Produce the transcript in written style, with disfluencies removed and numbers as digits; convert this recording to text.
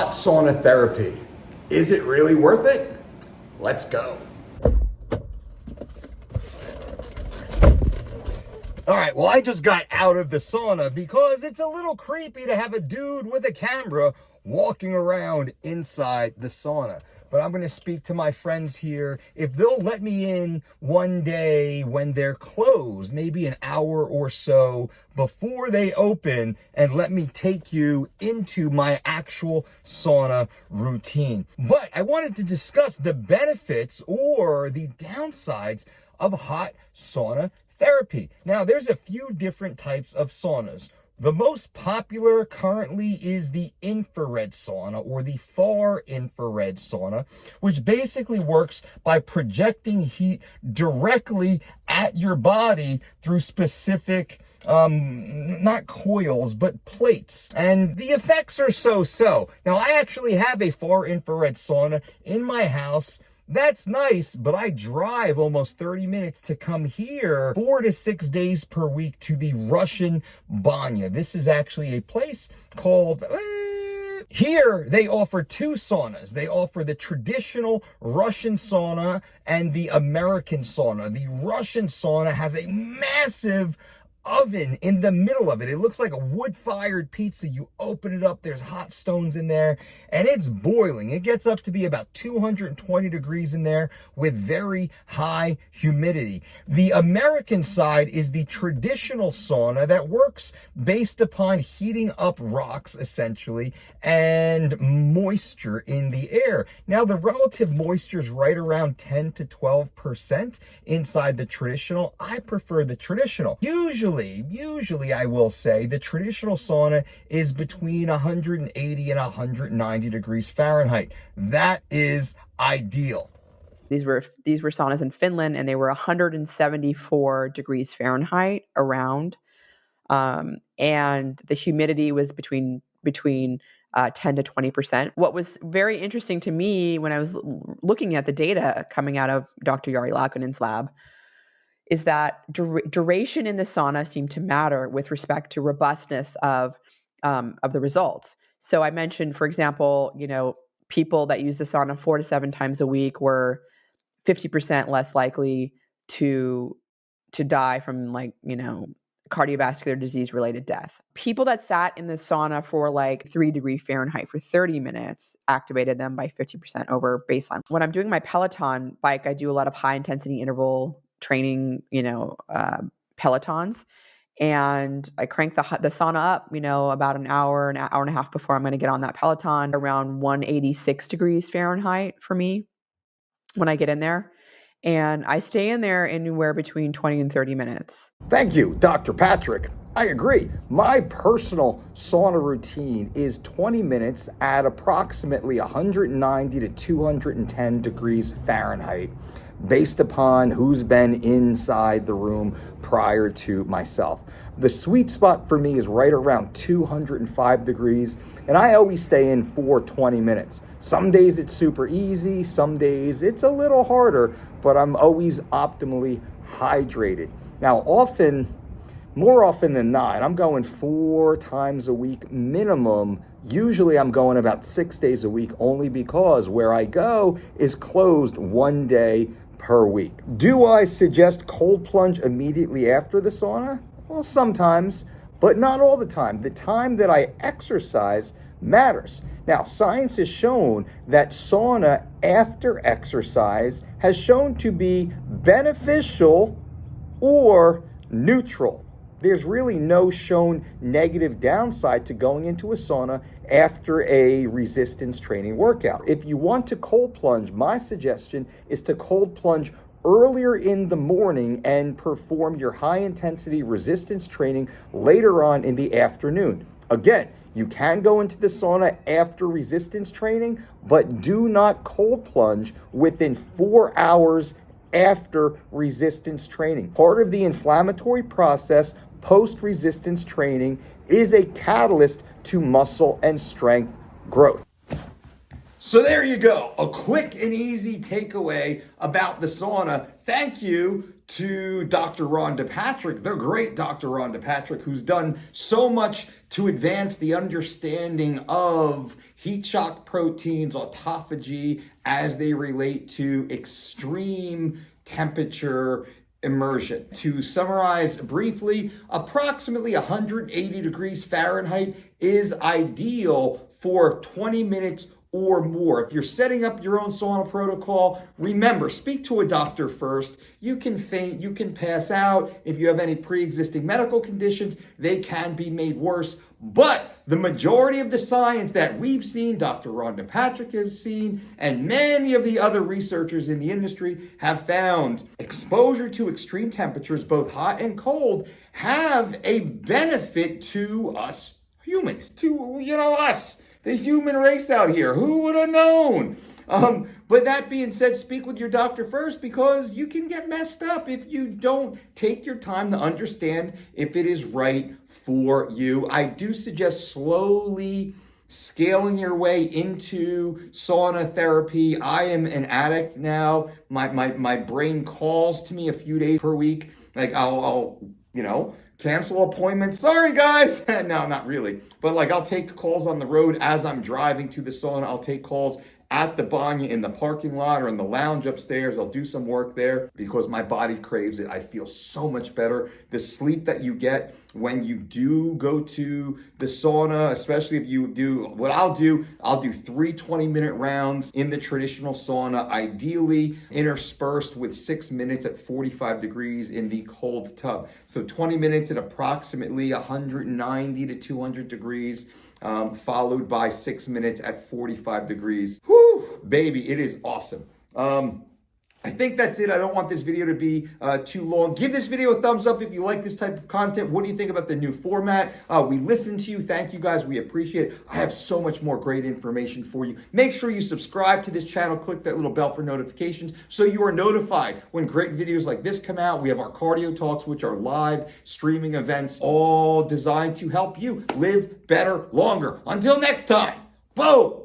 Hot sauna therapy. Is it really worth it? Let's go. All right, well, I just got out of the sauna because it's a little creepy to have a dude with a camera walking around inside the sauna. But I'm going to speak to my friends here. If they'll let me in one day when they're closed, maybe an hour or so before they open, and let me take you into my actual sauna routine. But I wanted to discuss the benefits or the downsides of hot sauna therapy. Now, there's a few different types of saunas. The most popular currently is the infrared sauna, or the far infrared sauna, which basically works by projecting heat directly at your body through specific, not coils, but plates. And the effects are so-so. Now, I actually have a far infrared sauna in my house. That's nice, but I drive almost 30 minutes to come here 4 to 6 days per week to the Russian Banya. This is actually a place called... Here, they offer two saunas. They offer the traditional Russian sauna and the American sauna. The Russian sauna has a massive oven in the middle of it. It looks like a wood-fired pizza. You open it up, there's hot stones in there, and it's boiling. It gets up to be about 220 degrees in there with very high humidity. The American side is the traditional sauna that works based upon heating up rocks, essentially, and moisture in the air. Now, the relative moisture is right around 10 to 12% inside the traditional. I prefer the traditional. Usually, I will say, the traditional sauna is between 180 and 190 degrees Fahrenheit. That is ideal. These were saunas in Finland, and they were 174 degrees Fahrenheit around, and the humidity was between 10 to 20%. What was very interesting to me when I was looking at the data coming out of Dr. Jari Lakonen's lab is that duration in the sauna seemed to matter with respect to robustness of the results. So I mentioned, for example, people that use the sauna 4 to 7 times a week were 50% less likely to die from cardiovascular disease related death. People that sat in the sauna for 3 degrees Fahrenheit for 30 minutes activated them by 50% over baseline. When I'm doing my Peloton bike, I do a lot of high intensity interval training, Pelotons, and I crank the sauna up, about an hour and a half before I'm going to get on that Peloton, around 186 degrees Fahrenheit for me when I get in there. And I stay in there anywhere between 20 and 30 minutes. Thank you, Dr. Patrick. I agree. My personal sauna routine is 20 minutes at approximately 190 to 210 degrees Fahrenheit, based upon who's been inside the room prior to myself. The sweet spot for me is right around 205 degrees, and I always stay in for 20 minutes. Some days it's super easy, some days it's a little harder, but I'm always optimally hydrated. Now, more often than not, I'm going 4 times a week minimum. Usually I'm going about 6 days a week, only because where I go is closed 1 day per week. Do I suggest cold plunge immediately after the sauna? Well, sometimes, but not all the time. The time that I exercise matters. Now, science has shown that sauna after exercise has shown to be beneficial or neutral. There's really no shown negative downside to going into a sauna after a resistance training workout. If you want to cold plunge, my suggestion is to cold plunge earlier in the morning and perform your high intensity resistance training later on in the afternoon. Again, you can go into the sauna after resistance training, but do not cold plunge within 4 hours after resistance training. Part of the inflammatory process post-resistance training is a catalyst to muscle and strength growth. So there you go, a quick and easy takeaway about the sauna. Thank you to Dr. Rhonda Patrick, the great Dr. Rhonda Patrick, who's done so much to advance the understanding of heat shock proteins, autophagy, as they relate to extreme temperature immersion. To summarize briefly, approximately 180 degrees Fahrenheit is ideal for 20 minutes or more. If you're setting up your own sauna protocol, remember, speak to a doctor first. You can faint, you can pass out. If you have any pre-existing medical conditions, they can be made worse. But the majority of the science that we've seen, Dr. Rhonda Patrick has seen, and many of the other researchers in the industry have found exposure to extreme temperatures, both hot and cold, have a benefit to us humans, to, us, the human race out here. Who would have known? But that being said, speak with your doctor first, because you can get messed up if you don't take your time to understand if it is right for you. I do suggest slowly scaling your way into sauna therapy. I am an addict now. My brain calls to me a few days per week. Like I'll cancel appointments. Sorry, guys. No, not really. But I'll take calls on the road as I'm driving to the sauna. I'll take calls at the banya in the parking lot or in the lounge upstairs. I'll do some work there because my body craves it. I feel so much better. The sleep that you get when you do go to the sauna, especially if you do what I'll do 3 20-minute rounds in the traditional sauna, ideally interspersed with 6 minutes at 45 degrees in the cold tub. So 20 minutes at approximately 190 to 200 degrees. Followed by 6 minutes at 45 degrees. Whew, baby, it is awesome. I think that's it. I don't want this video to be too long. Give this video a thumbs up if you like this type of content. What do you think about the new format? We listen to you. Thank you, guys. We appreciate it. I have so much more great information for you. Make sure you subscribe to this channel. Click that little bell for notifications so you are notified when great videos like this come out. We have our cardio talks, which are live streaming events, all designed to help you live better, longer. Until next time, boom!